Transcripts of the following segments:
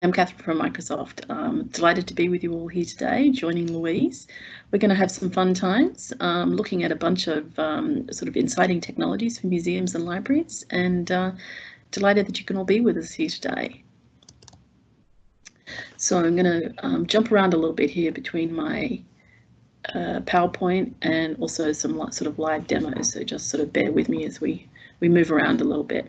I'm Catherine from Microsoft. Delighted to be with you all here today, joining Louise. We're going to have some fun times looking at a bunch of sort of exciting technologies for museums and libraries, and delighted that you can all be with us here today. So I'm going to jump around a little bit here between my PowerPoint and also some sort of live demos, so just sort of bear with me as we move around a little bit.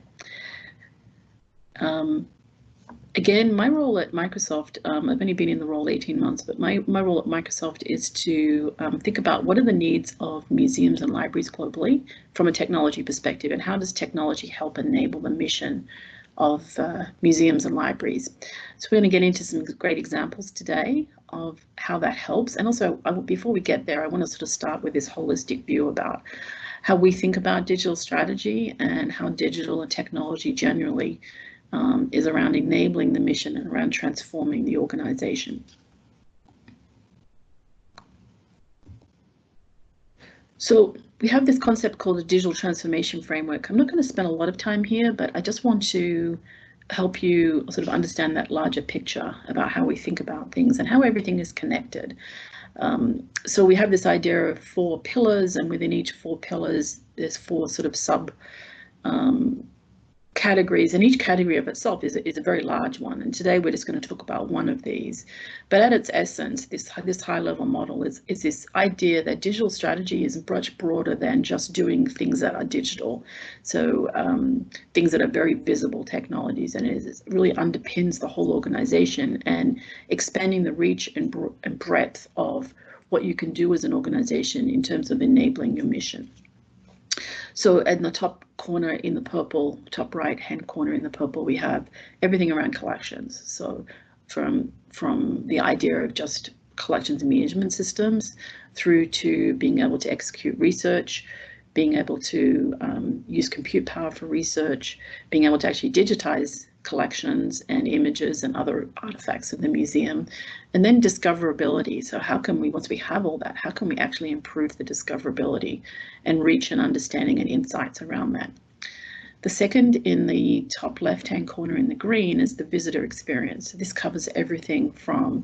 Again, my role at Microsoft, I've only been in the role 18 months, but my role at Microsoft is to think about what are the needs of museums and libraries globally from a technology perspective, and how does technology help enable the mission of museums and libraries. So we're going to get into some great examples today of how that helps. And also, before we get there, I want to sort of start with this holistic view about how we think about digital strategy and how digital and technology generally is around enabling the mission and around transforming the organization. So we have this concept called a digital transformation framework. I'm not going to spend a lot of time here, but I just want to help you sort of understand that larger picture about how we think about things and how everything is connected. So we have this idea of 4 pillars, and within each 4 pillars, there's 4 sort of sub categories, and each category of itself is a very large one, and today we're just going to talk about one of these. But at its essence, this high level model is this idea that digital strategy is much broader than just doing things that are digital, so things that are very visible technologies, and it really underpins the whole organization and expanding the reach and breadth of what you can do as an organization in terms of enabling your mission. So in the top corner in the purple, top right hand corner in the purple, we have everything around collections. So from the idea of just collections and management systems through to being able to execute research, being able to use compute power for research, being able to actually digitize collections and images and other artifacts of the museum, and then discoverability. So how can we, once we have all that, how can we actually improve the discoverability and reach and understanding and insights around that? The second in the top left-hand corner in the green is the visitor experience. So this covers everything from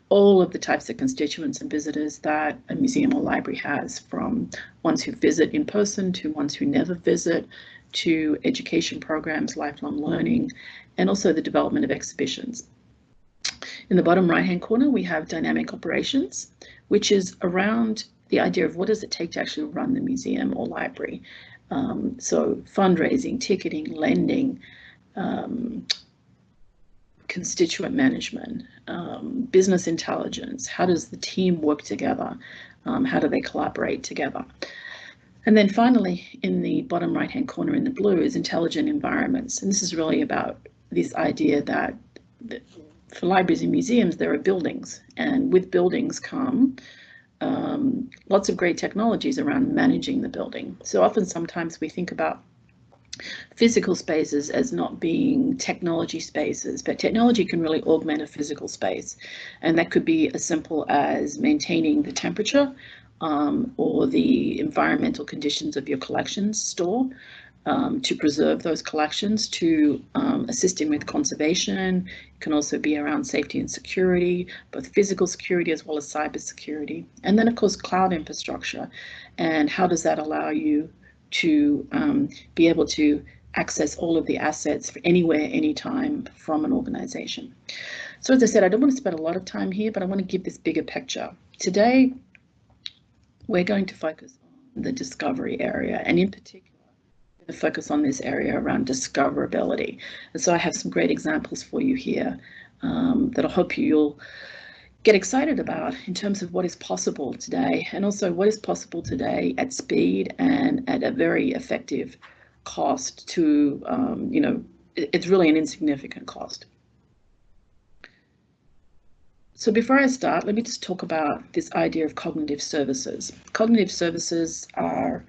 all of the types of constituents and visitors that a museum or library has, from ones who visit in person to ones who never visit, to education programs, lifelong learning, and also the development of exhibitions. In the bottom right-hand corner, we have dynamic operations, which is around the idea of what does it take to actually run the museum or library. So fundraising, ticketing, lending, constituent management, business intelligence. How does the team work together? How do they collaborate together? And then finally, in the bottom right-hand corner in the blue is intelligent environments. And this is really about this idea that for libraries and museums, there are buildings, and with buildings come lots of great technologies around managing the building. So often, sometimes we think about physical spaces as not being technology spaces, but technology can really augment a physical space. And that could be as simple as maintaining the temperature or the environmental conditions of your collections store to preserve those collections, to assisting with conservation. It can also be around safety and security, both physical security as well as cyber security. And then, of course, cloud infrastructure. And how does that allow you to be able to access all of the assets for anywhere, anytime from an organization? So as I said, I don't want to spend a lot of time here, but I want to give this bigger picture. Today, we're going to focus on the discovery area, and in particular, we're going to focus on this area around discoverability. And so I have some great examples for you here that I hope you'll get excited about in terms of what is possible today, and also what is possible today at speed and at a very effective cost to, it's really an insignificant cost. So before I start, let me just talk about this idea of cognitive services. Cognitive services are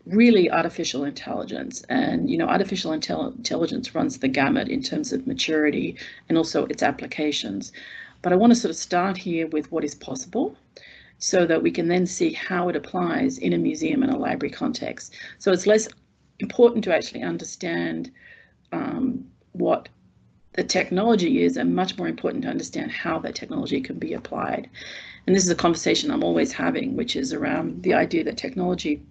really artificial intelligence, and artificial intelligence runs the gamut in terms of maturity and also its applications. But I want to sort of start here with what is possible so that we can then see how it applies in a museum and a library context. So it's less important to actually understand what the technology is, and much more important to understand how that technology can be applied. And this is a conversation I'm always having, which is around the idea that technology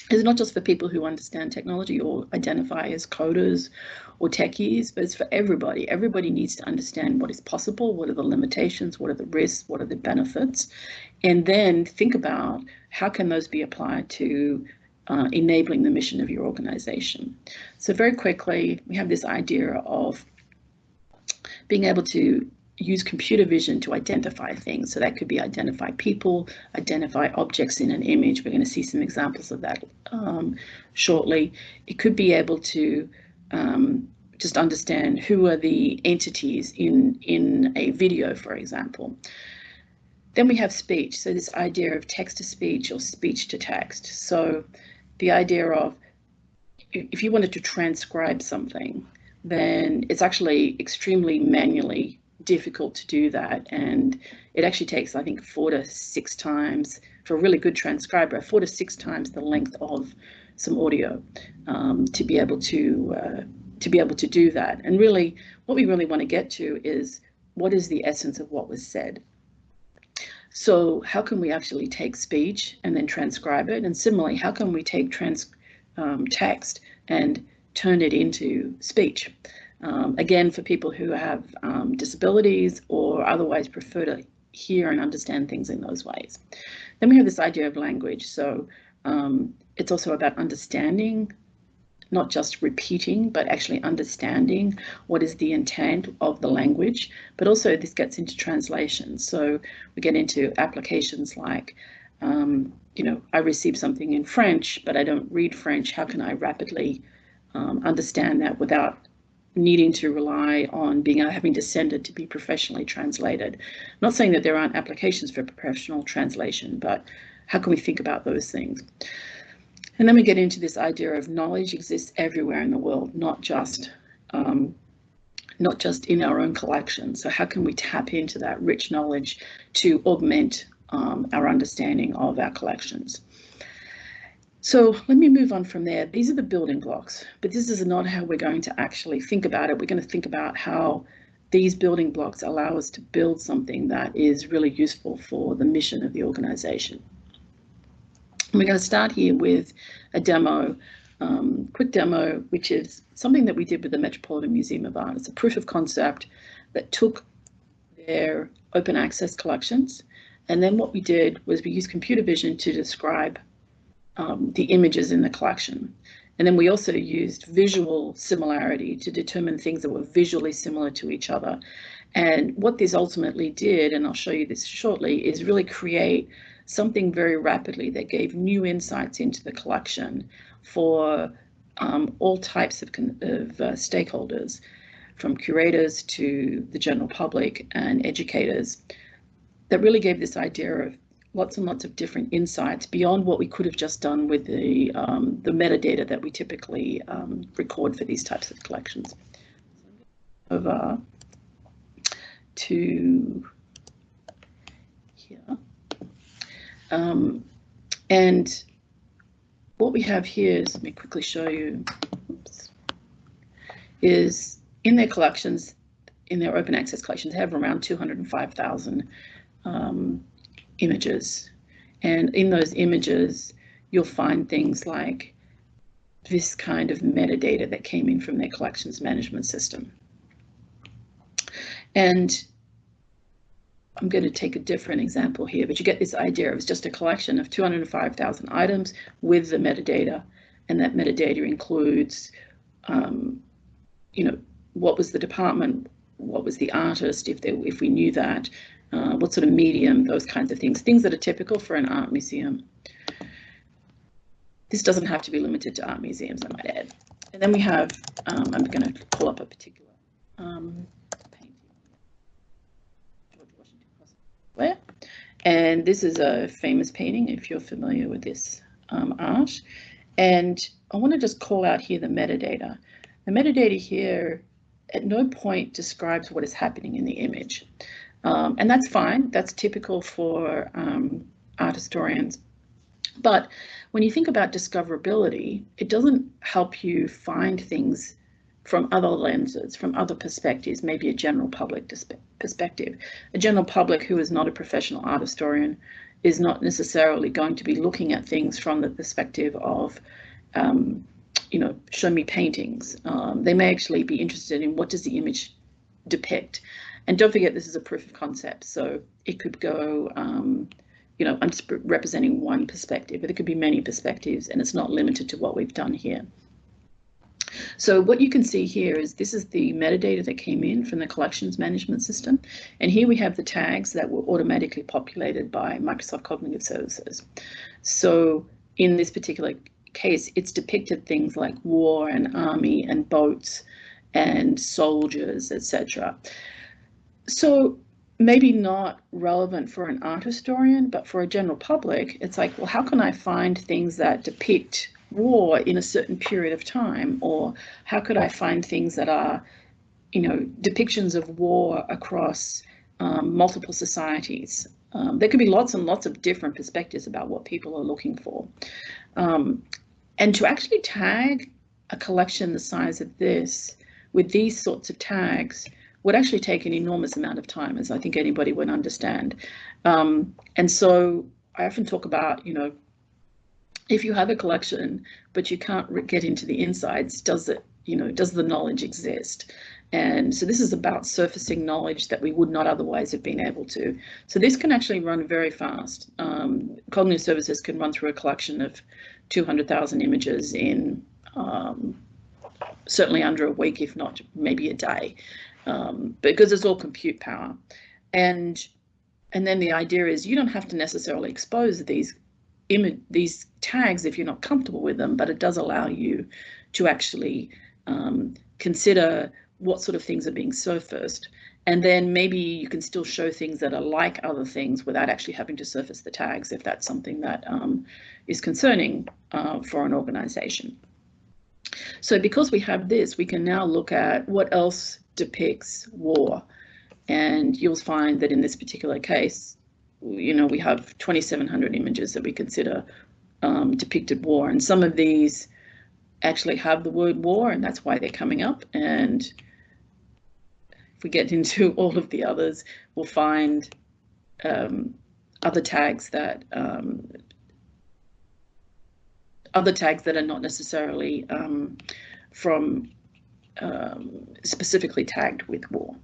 is not just for people who understand technology or identify as coders or techies, but it's for everybody. Everybody needs to understand what is possible, what are the limitations, what are the risks, what are the benefits, and then think about how can those be applied to enabling the mission of your organization. So very quickly, we have this idea of being able to use computer vision to identify things. So that could be identify people, identify objects in an image. We're going to see some examples of that shortly. It could be able to just understand who are the entities in a video, for example. Then we have speech. So this idea of text to speech or speech to text. So the idea of if you wanted to transcribe something, then it's actually extremely manually difficult to do that, and it actually takes, I think, 4 to 6 times for a really good transcriber, 4 to 6 times the length of some audio to be able to do that. And really, what we really want to get to is what is the essence of what was said. So how can we actually take speech and then transcribe it? And similarly, how can we take text and turn it into speech? Again, for people who have disabilities or otherwise prefer to hear and understand things in those ways. Then we have this idea of language. So it's also about understanding, not just repeating, but actually understanding what is the intent of the language. But also this gets into translation. So we get into applications like, I receive something in French, but I don't read French. How can I rapidly understand that without needing to rely on having to send it to be professionally translated? I'm not saying that there aren't applications for professional translation, but how can we think about those things? And then we get into this idea of knowledge exists everywhere in the world, not just in our own collection. So how can we tap into that rich knowledge to augment our understanding of our collections? So let me move on from there. These are the building blocks, but this is not how we're going to actually think about it. We're going to think about how these building blocks allow us to build something that is really useful for the mission of the organization. We're going to start here with a demo, quick demo, which is something that we did with the Metropolitan Museum of Art. It's a proof of concept that took their open access collections, and then what we did was we used computer vision to describe the images in the collection. And then we also used visual similarity to determine things that were visually similar to each other. And what this ultimately did, and I'll show you this shortly, is really create something very rapidly that gave new insights into the collection for all types of stakeholders, from curators to the general public and educators, that really gave this idea of lots and lots of different insights beyond what we could have just done with the metadata that we typically record for these types of collections. Over to here. And what we have here is, let me quickly show you, is in their collections, in their open access collections, they have around 205,000 images. And in those images, you'll find things like this kind of metadata that came in from their collections management system. And I'm going to take a different example here, but you get this idea of it's just a collection of 205,000 items with the metadata, and that metadata includes, what was the department, what was the artist, if we knew that, what sort of medium, those kinds of things that are typical for an art museum. This doesn't have to be limited to art museums, I might add. And then we have, I'm going to pull up a particular painting. George Washington Square. And this is a famous painting, if you're familiar with this art. And I want to just call out here the metadata. The metadata here at no point describes what is happening in the image. And that's fine, that's typical for art historians. But when you think about discoverability, it doesn't help you find things from other lenses, from other perspectives, maybe a general public perspective. A general public who is not a professional art historian is not necessarily going to be looking at things from the perspective of, you know, show me paintings. They may actually be interested in what does the image depict. And don't forget, this is a proof of concept. So it could go, you know, I'm just representing one perspective, but it could be many perspectives, and it's not limited to what we've done here. So what you can see here is this is the metadata that came in from the collections management system. And here we have the tags that were automatically populated by Microsoft Cognitive Services. So in this particular case, it's depicted things like war and army and boats and soldiers, etc. So maybe not relevant for an art historian, but for a general public, it's like, well, how can I find things that depict war in a certain period of time? Or how could I find things that are, you know, depictions of war across multiple societies? There could be lots and lots of different perspectives about what people are looking for. And to actually tag a collection the size of this with these sorts of tags would actually take an enormous amount of time, as I think anybody would understand. And so I often talk about, you know, if you have a collection, but you can't get into the insides, does it, you know, does the knowledge exist? And so this is about surfacing knowledge that we would not otherwise have been able to. So this can actually run very fast. Cognitive Services can run through a collection of 200,000 images in certainly under a week, if not maybe a day, because it's all compute power. And then the idea is you don't have to necessarily expose these tags if you're not comfortable with them, but it does allow you to actually consider what sort of things are being surfaced. And then maybe you can still show things that are like other things without actually having to surface the tags, if that's something that is concerning for an organization. So because we have this, we can now look at what else depicts war. And you'll find that in this particular case, you know, we have 2,700 images that we consider depicted war. And some of these actually have the word war, and that's why they're coming up. And if we get into all of the others, we'll find other tags that are not necessarily specifically tagged with war.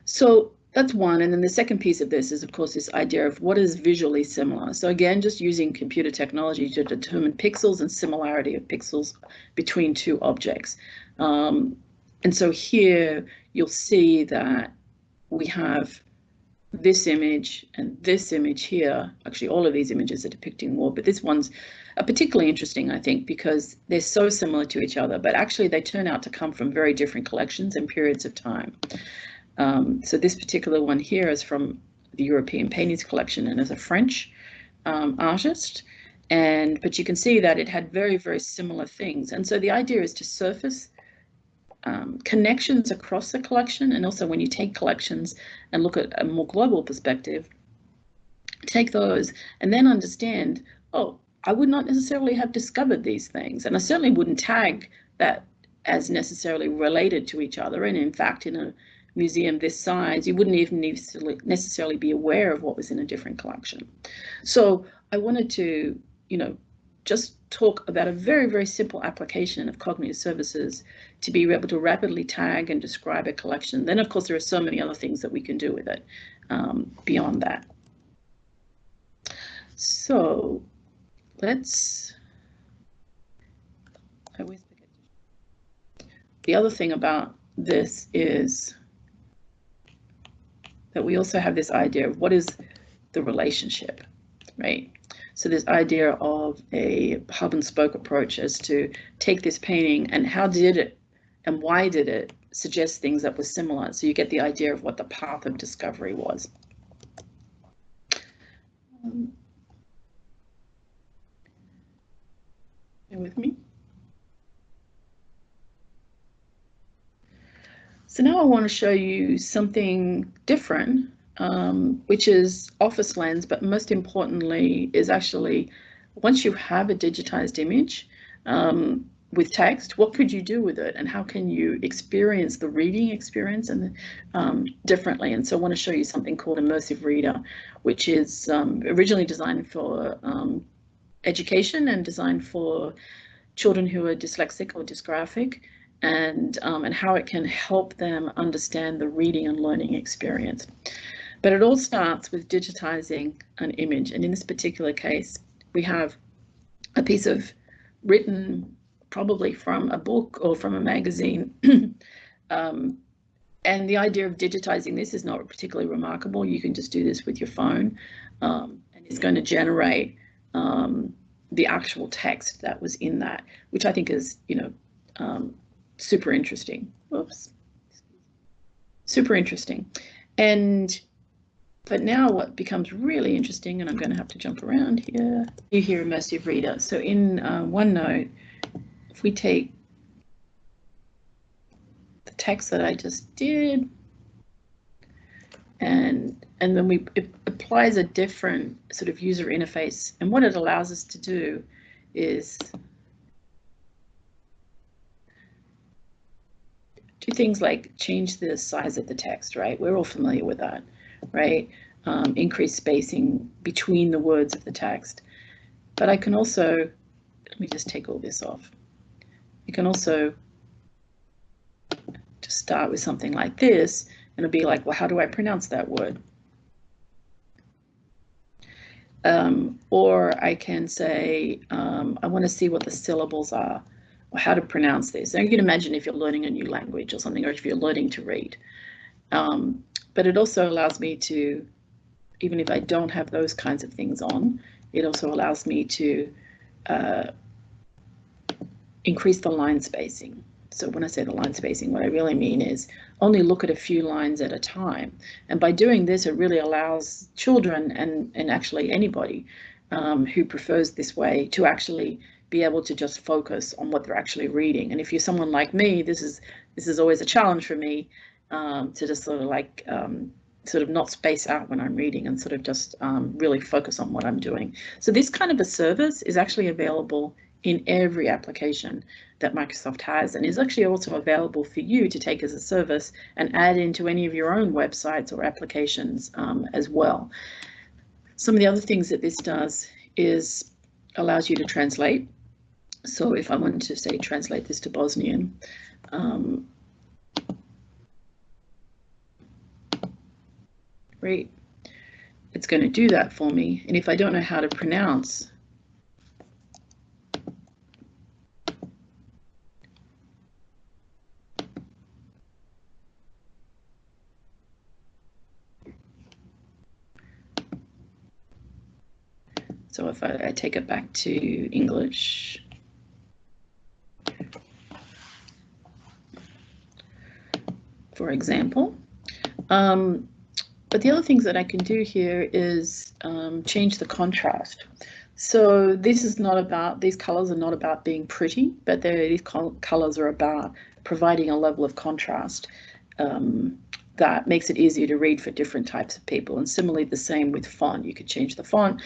So that's one. And then the second piece of this is, of course, this idea of what is visually similar. So again, just using computer technology to determine pixels and similarity of pixels between two objects. And so here you'll see that we have this image and this image here. Actually, all of these images are depicting war, but this one's particularly interesting, I think, because they're so similar to each other, but actually they turn out to come from very different collections and periods of time. So this particular one here is from the European Paintings collection and is a French artist. But you can see that it had very, very similar things. And so the idea is to surface connections across the collection. And also when you take collections and look at a more global perspective, take those and then understand, oh, I would not necessarily have discovered these things. And I certainly wouldn't tag that as necessarily related to each other. And in fact, in a museum this size, you wouldn't even necessarily be aware of what was in a different collection. So I wanted to, you know, just talk about a very, very simple application of cognitive services to be able to rapidly tag and describe a collection. Then, of course, there are so many other things that we can do with it beyond that. So let's, I always forget. The other thing about this is that we also have this idea of what is the relationship, right? So this idea of a hub and spoke approach as to take this painting and how did it and why did it suggest things that were similar? So you get the idea of what the path of discovery was. Bear with me. So now I want to show you something different, which is Office Lens, but most importantly is actually once you have a digitized image, with text, what could you do with it, and how can you experience the reading experience and differently? And so I want to show you something called Immersive Reader, which is originally designed for education and designed for children who are dyslexic or dysgraphic, and how it can help them understand the reading and learning experience. But it all starts with digitizing an image, and in this particular case, we have a piece of written, probably from a book or from a magazine. And the idea of digitizing this is not particularly remarkable. You can just do this with your phone, and it's going to generate the actual text that was in that, which I think is, super interesting. Whoops. Super interesting. But now what becomes really interesting, and I'm going to have to jump around here, you hear Immersive Reader. So in OneNote, if we take the text that I just did, and then it applies a different sort of user interface, and what it allows us to do is do things like change the size of the text, right? We're all familiar with that, right? Increase spacing between the words of the text. But I can also, let me just take all this off. You can also just start with something like this, and it'll be like, well, how do I pronounce that word? Or I can say, I want to see what the syllables are, or how to pronounce this. Now you can imagine if you're learning a new language or something, or if you're learning to read. But it also allows me to, even if I don't have those kinds of things on, it also allows me to increase the line spacing. So when I say the line spacing, what I really mean is only look at a few lines at a time. And by doing this, it really allows children and actually anybody who prefers this way to actually be able to just focus on what they're actually reading. And if you're someone like me, this is always a challenge for me, to just sort of like sort of not space out when I'm reading and sort of just really focus on what I'm doing. So this kind of a service is actually available in every application that Microsoft has, and is actually also available for you to take as a service and add into any of your own websites or applications as well. Some of the other things that this does is allows you to translate. So if I wanted to say translate this to Bosnian, great, it's going to do that for me. And if I don't know how to pronounce, so if I take it back to English, for example, but the other things that I can do here is change the contrast. So this is not about, these colors are not about being pretty, but these colors are about providing a level of contrast that makes it easier to read for different types of people. And similarly, the same with font. You could change the font,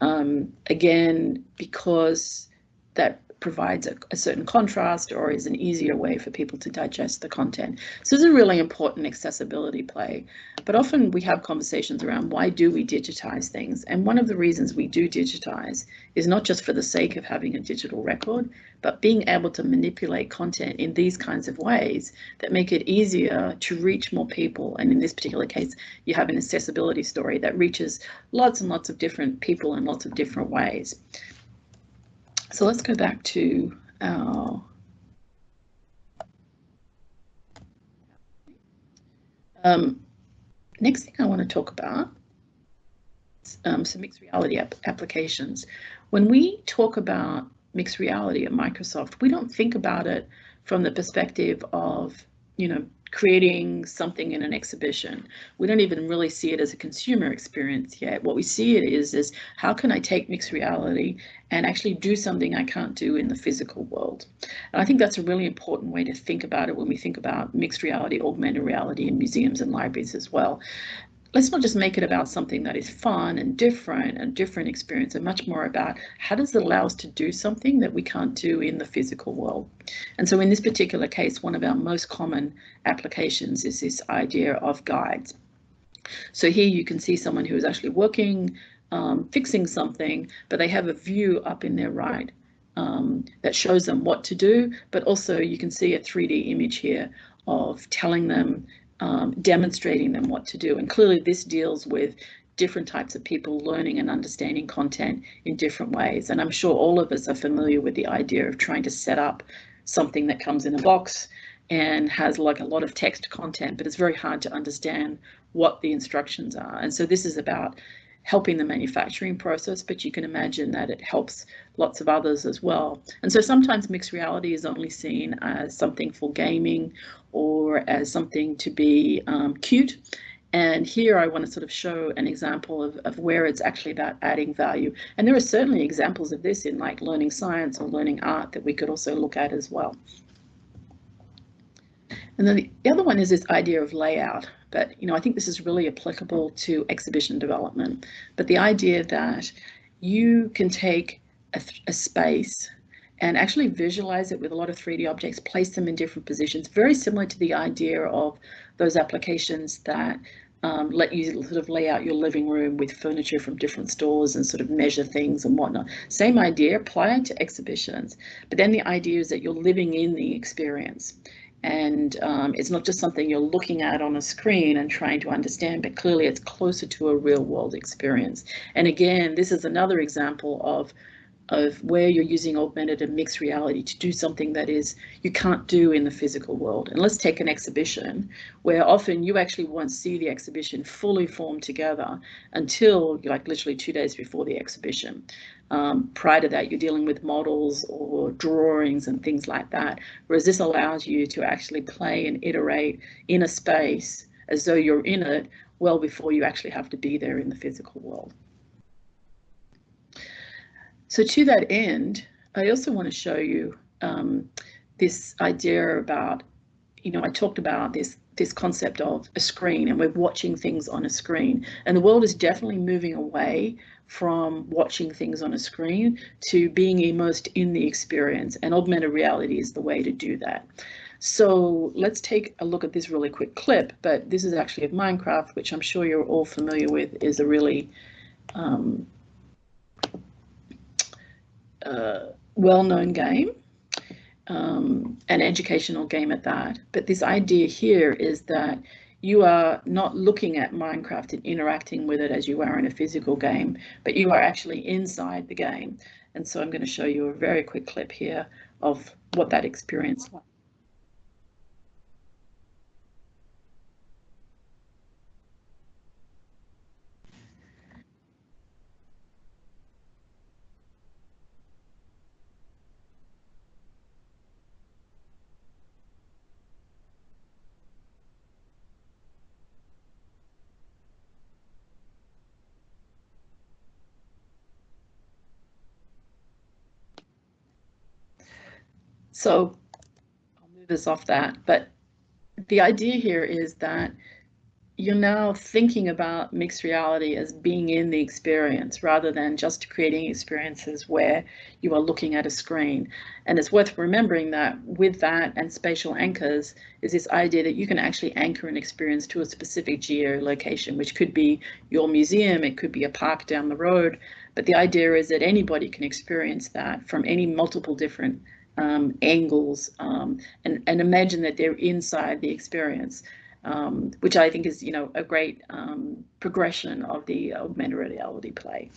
again, because that provides a certain contrast or is an easier way for people to digest the content. So it's a really important accessibility play. But often we have conversations around why do we digitize things? And one of the reasons we do digitize is not just for the sake of having a digital record, but being able to manipulate content in these kinds of ways that make it easier to reach more people. And in this particular case, you have an accessibility story that reaches lots and lots of different people in lots of different ways. So let's go back to our next thing I want to talk about, some mixed reality applications. When we talk about mixed reality at Microsoft, we don't think about it from the perspective of, creating something in an exhibition. We don't even really see it as a consumer experience yet. What we see it is how can I take mixed reality and actually do something I can't do in the physical world? And I think that's a really important way to think about it when we think about mixed reality, augmented reality in museums and libraries as well. let's not just make it about something that is fun and different experience, and much more about how does it allow us to do something that we can't do in the physical world. And so in this particular case, one of our most common applications is this idea of guides. So here you can see someone who is actually working, fixing something, but they have a view up in their right that shows them what to do, but also you can see a 3D image here of telling them, demonstrating them what to do. And clearly this deals with different types of people learning and understanding content in different ways. And I'm sure all of us are familiar with the idea of trying to set up something that comes in a box and has like a lot of text content, but it's very hard to understand what the instructions are. And so this is about helping the manufacturing process, but you can imagine that it helps lots of others as well. And so sometimes mixed reality is only seen as something for gaming or as something to be cute. And here I want to sort of show an example of where it's actually about adding value. And there are certainly examples of this in like learning science or learning art that we could also look at as well. And then the other one is this idea of layout. But, I think this is really applicable to exhibition development. But the idea that you can take a space and actually visualize it with a lot of 3D objects, place them in different positions, very similar to the idea of those applications that let you sort of lay out your living room with furniture from different stores and sort of measure things and whatnot. Same idea, apply it to exhibitions. But then the idea is that you're living in the experience. And it's not just something you're looking at on a screen and trying to understand, but clearly it's closer to a real world experience. And again, this is another example of where you're using augmented and mixed reality to do something that is you can't do in the physical world. And let's take an exhibition where often you actually won't see the exhibition fully formed together until like literally 2 days before the exhibition. Prior to that, you're dealing with models or drawings and things like that, whereas this allows you to actually play and iterate in a space as though you're in it well before you actually have to be there in the physical world. So to that end, I also want to show you this idea about, I talked about this concept of a screen, and we're watching things on a screen, and the world is definitely moving away from watching things on a screen to being immersed in the experience, and augmented reality is the way to do that. So let's take a look at this really quick clip, but this is actually of Minecraft, which I'm sure you're all familiar with, is a really well-known game, an educational game at that. But this idea here is that you are not looking at Minecraft and interacting with it as you are in a physical game, but you are actually inside the game. And so I'm going to show you a very quick clip here of what that experience is like. So I'll move us off that, but the idea here is that you're now thinking about mixed reality as being in the experience rather than just creating experiences where you are looking at a screen. And it's worth remembering that with that and spatial anchors is this idea that you can actually anchor an experience to a specific geolocation, which could be your museum, it could be a park down the road. But the idea is that anybody can experience that from any multiple different angles, and imagine that they're inside the experience, which I think is, a great progression of the augmented reality play.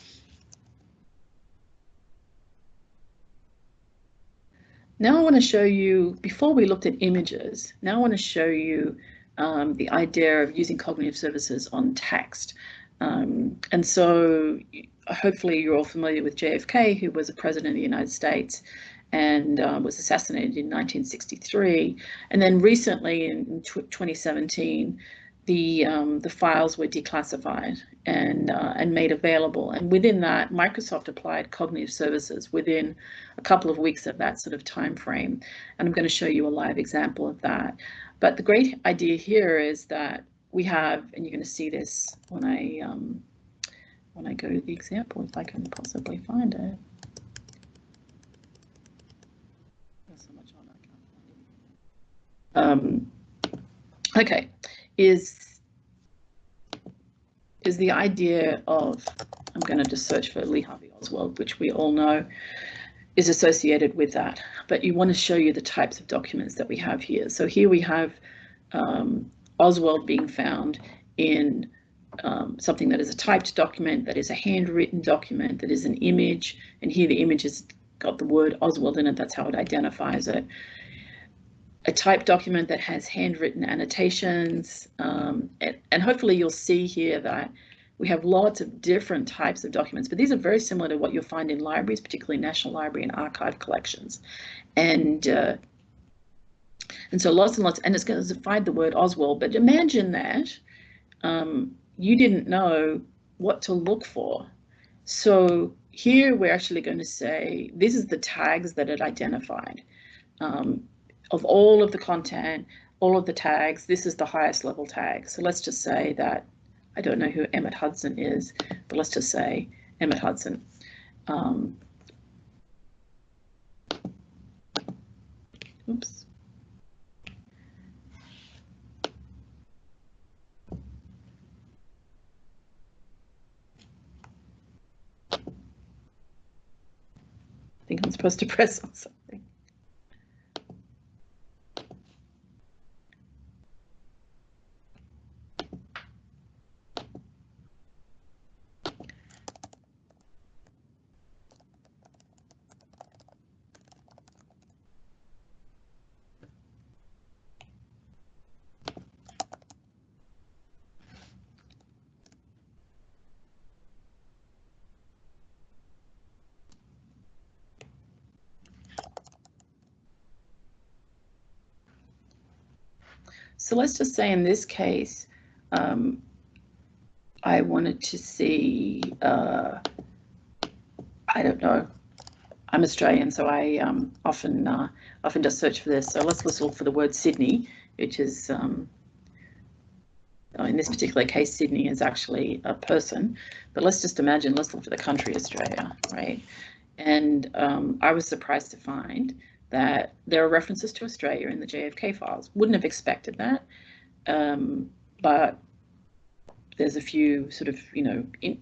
Now I want to show you, before we looked at images, now I want to show you the idea of using cognitive services on text. And so hopefully you're all familiar with JFK, who was a president of the United States and was assassinated in 1963. And then recently in 2017, the files were declassified and made available. And within that, Microsoft applied cognitive services within a couple of weeks of that sort of time frame. And I'm going to show you a live example of that. But the great idea here is that we have, and you're going to see this when I go to the example, if I can possibly find it. There's so much on, I can't find it. Okay, is the idea of, I'm going to just search for Lee Harvey Oswald, which we all know is associated with that, but you want to show you the types of documents that we have here. So here we have Oswald being found in something that is a typed document, that is a handwritten document, that is an image, and here the image has got the word Oswald in it, that's how it identifies it. A typed document that has handwritten annotations, and hopefully you'll see here that we have lots of different types of documents, but these are very similar to what you'll find in libraries, particularly National Library and Archive collections. And so lots and lots, and it's going to find the word Oswald, but imagine that you didn't know what to look for. So here we're actually going to say, this is the tags that it identified. Of all of the content, all of the tags, this is the highest level tag. So let's just say that, I don't know who Emmett Hudson is, but let's just say Emmett Hudson. Oops. I think I'm supposed to press on something. So let's just say in this case, I wanted to see, I don't know, I'm Australian, so I often just search for this. So let's look for the word Sydney, which is, in this particular case, Sydney is actually a person, but let's just imagine, let's look for the country Australia, right? And I was surprised to find that there are references to Australia in the JFK files. Wouldn't have expected that, but there's a few sort of,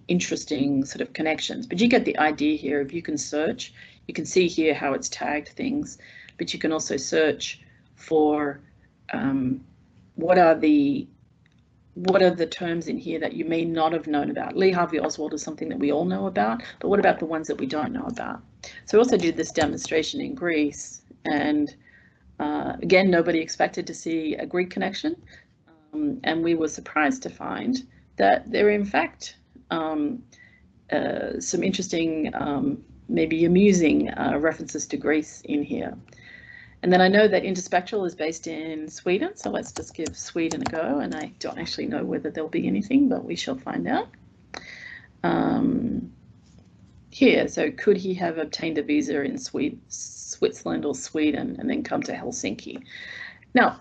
interesting sort of connections. But you get the idea here. If you can search, you can see here how it's tagged things, but you can also search for what are the terms in here that you may not have known about. Lee Harvey Oswald is something that we all know about, but what about the ones that we don't know about? So we also did this demonstration in Greece, and again, nobody expected to see a Greek connection, and we were surprised to find that there are in fact some interesting, maybe amusing references to Greece in here. And then I know that Interspectral is based in Sweden, so let's just give Sweden a go. And I don't actually know whether there'll be anything, but we shall find out. Here, so could he have obtained a visa in Switzerland or Sweden and then come to Helsinki? Now,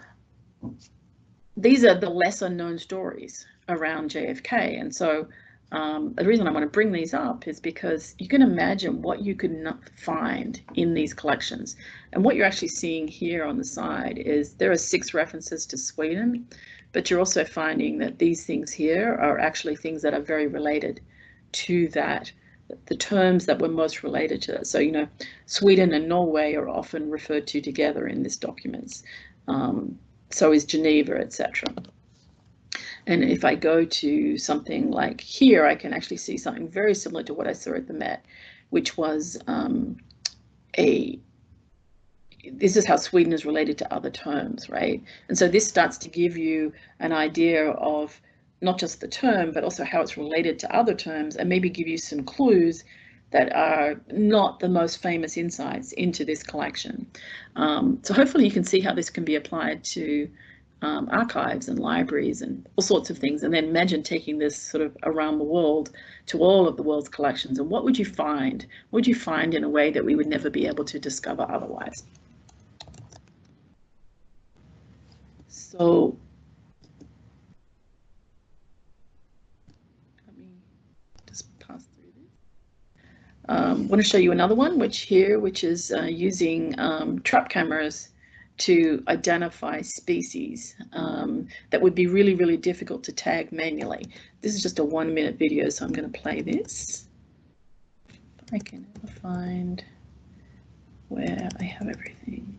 these are the lesser known stories around JFK. And so the reason I want to bring these up is because you can imagine what you could not find in these collections. And what you're actually seeing here on the side is there are 6 references to Sweden, but you're also finding that these things here are actually things that are very related to that, the terms that were most related to that. So, Sweden and Norway are often referred to together in these documents. So is Geneva, etc. And if I go to something like here, I can actually see something very similar to what I saw at the Met, which was this is how Sweden is related to other terms, right? And so this starts to give you an idea of not just the term, but also how it's related to other terms, and maybe give you some clues that are not the most famous insights into this collection. So hopefully you can see how this can be applied to archives and libraries and all sorts of things. And then imagine taking this sort of around the world to all of the world's collections. And what would you find? What would you find in a way that we would never be able to discover otherwise? So I want to show you another one, which is using trap cameras to identify species that would be really, really difficult to tag manually. This is just a 1-minute video, so I'm going to play this. I can never find where I have everything.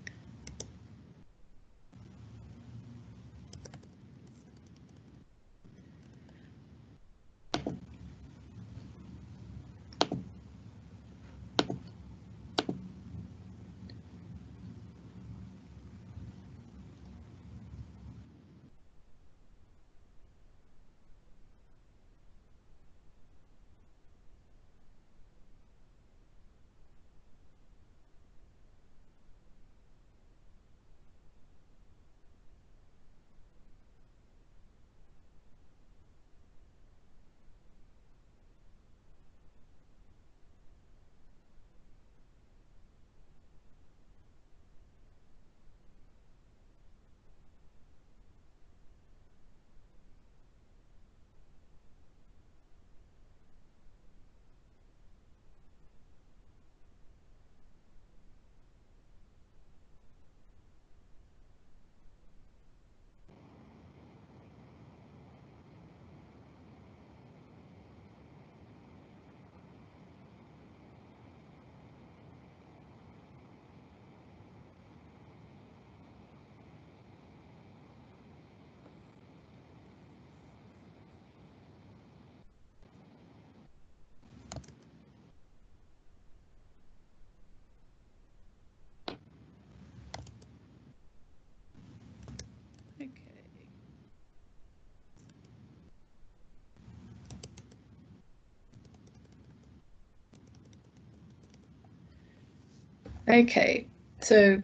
Okay, so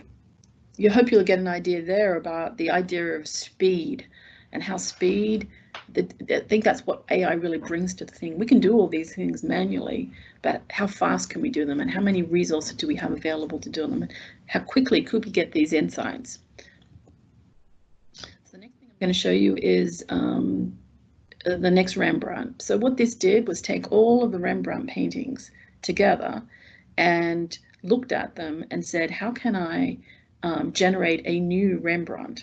you hope you'll get an idea there about the idea of speed and how speed, I think that's what AI really brings to the thing. We can do all these things manually, but how fast can we do them, and how many resources do we have available to do them, and how quickly could we get these insights? So the next thing I'm going to show you is the next Rembrandt. So what this did was take all of the Rembrandt paintings together and looked at them and said, how can I generate a new Rembrandt,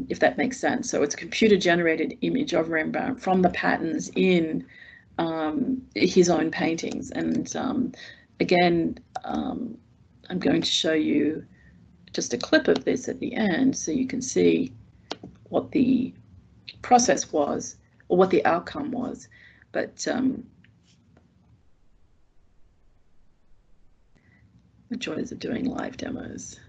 if that makes sense. So it's a computer-generated image of Rembrandt from the patterns in his own paintings. And again, I'm going to show you just a clip of this at the end so you can see what the process was or what the outcome was. But the joys of doing live demos.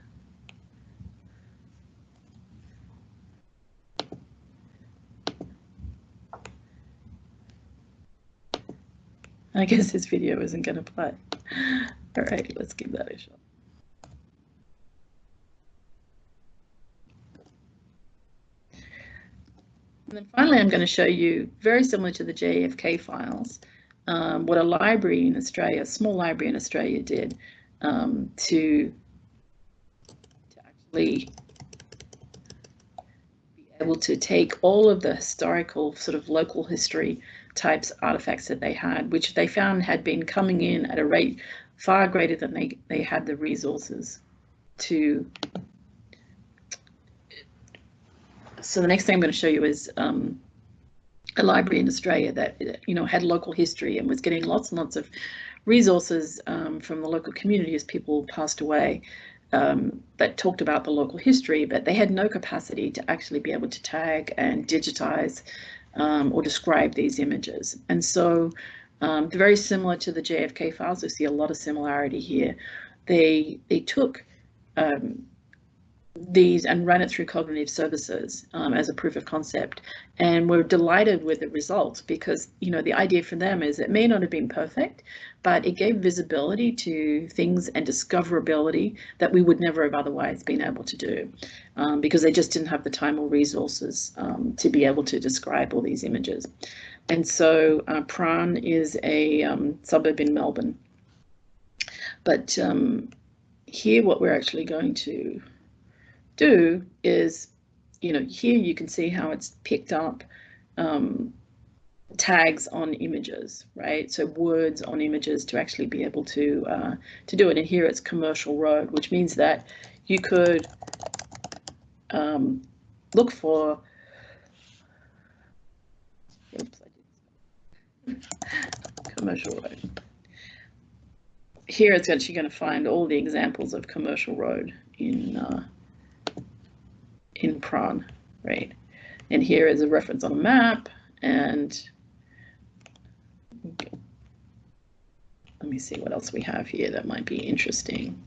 I guess this video isn't going to play. All right, let's give that a shot. And then finally, I'm going to show you, very similar to the JFK files, what a library in Australia, a small library in Australia did to actually be able to take all of the historical sort of local history types artifacts that they had, which they found had been coming in at a rate far greater than they had the resources to. So the next thing I'm going to show you is a library in Australia that had local history and was getting lots and lots of resources from the local community as people passed away that talked about the local history, but they had no capacity to actually be able to tag and digitize or describe these images. And so they're very similar to the JFK files. We see a lot of similarity here. They took these and ran it through cognitive services as a proof of concept, and we're delighted with the results because the idea for them is it may not have been perfect, but it gave visibility to things and discoverability that we would never have otherwise been able to do because they just didn't have the time or resources to be able to describe all these images. And so Prahran is a suburb in Melbourne, but here what we're actually going to do is, here you can see how it's picked up tags on images, right? So words on images to actually be able to do it. And here it's commercial road, which means that you could look for, oops, I did commercial road. Here it's actually going to find all the examples of commercial road in Prague, right? And here is a reference on a map, and let me see what else we have here that might be interesting.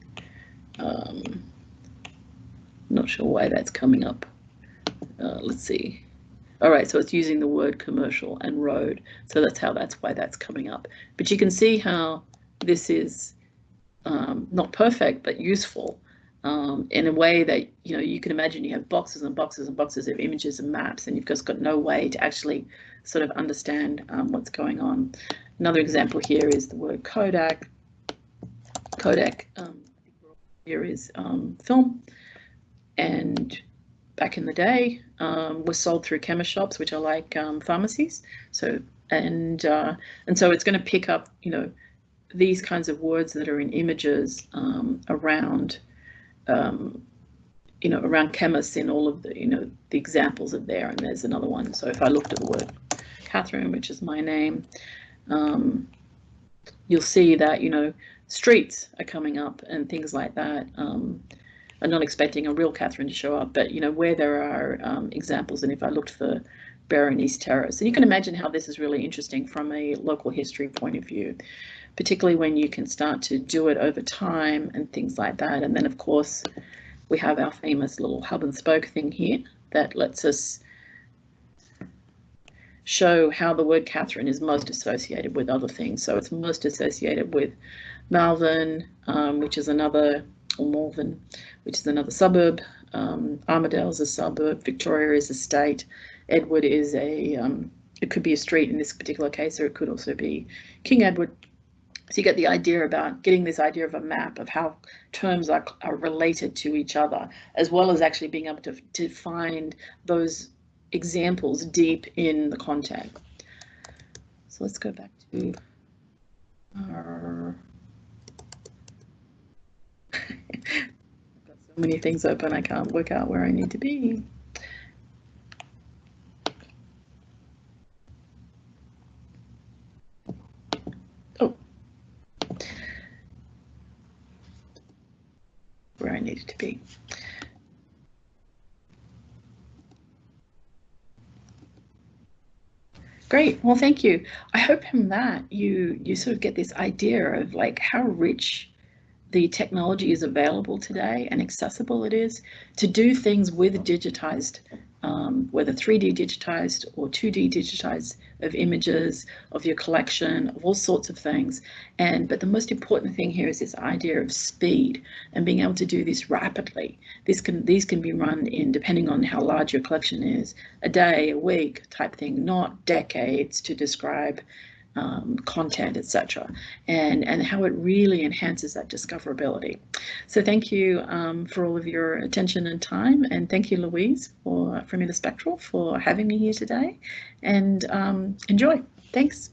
Not sure why that's coming up. Let's see. All right, so it's using the word commercial and road, so that's why that's coming up. But you can see how this is not perfect but useful in a way that you can imagine you have boxes and boxes and boxes of images and maps, and you've just got no way to actually sort of understand what's going on. Another example here is the word Kodak. Kodak here is film, and back in the day was sold through chemist shops, which are like pharmacies. So and so it's going to pick up these kinds of words that are in images around around chemists in all of the the examples are there. And there's another one. So if I looked at the word Catherine, which is my name, you'll see that streets are coming up and things like that. I'm not expecting a real Catherine to show up, but where there are examples. And if I looked for Berenice Terrace, and you can imagine how this is really interesting from a local history point of view, particularly when you can start to do it over time and things like that. And then of course we have our famous little hub and spoke thing here that lets us show how the word Catherine is most associated with other things. So it's most associated with Malvern, which is another, or Malvern, which is another suburb. Armadale is a suburb. Victoria is a state. Edward is it could be a street in this particular case, or it could also be King Edward. So you get the idea about getting this idea of a map of how terms are related to each other, as well as actually being able to find those examples deep in the content. So let's go back to our I've got so many things open I can't work out where I need to be. Where I needed to be. Great. Well, thank you. I hope from that you sort of get this idea of like how rich the technology is available today and accessible it is to do things with digitized, whether 3D digitized or 2D digitized, of images, of your collection, of all sorts of things. But the most important thing here is this idea of speed and being able to do this rapidly. These can be run in, depending on how large your collection is, a day, a week type thing, not decades to describe content, etc., and how it really enhances that discoverability. So thank you for all of your attention and time, and thank you, Louise, from Interspectral, for having me here today, and enjoy. Thanks.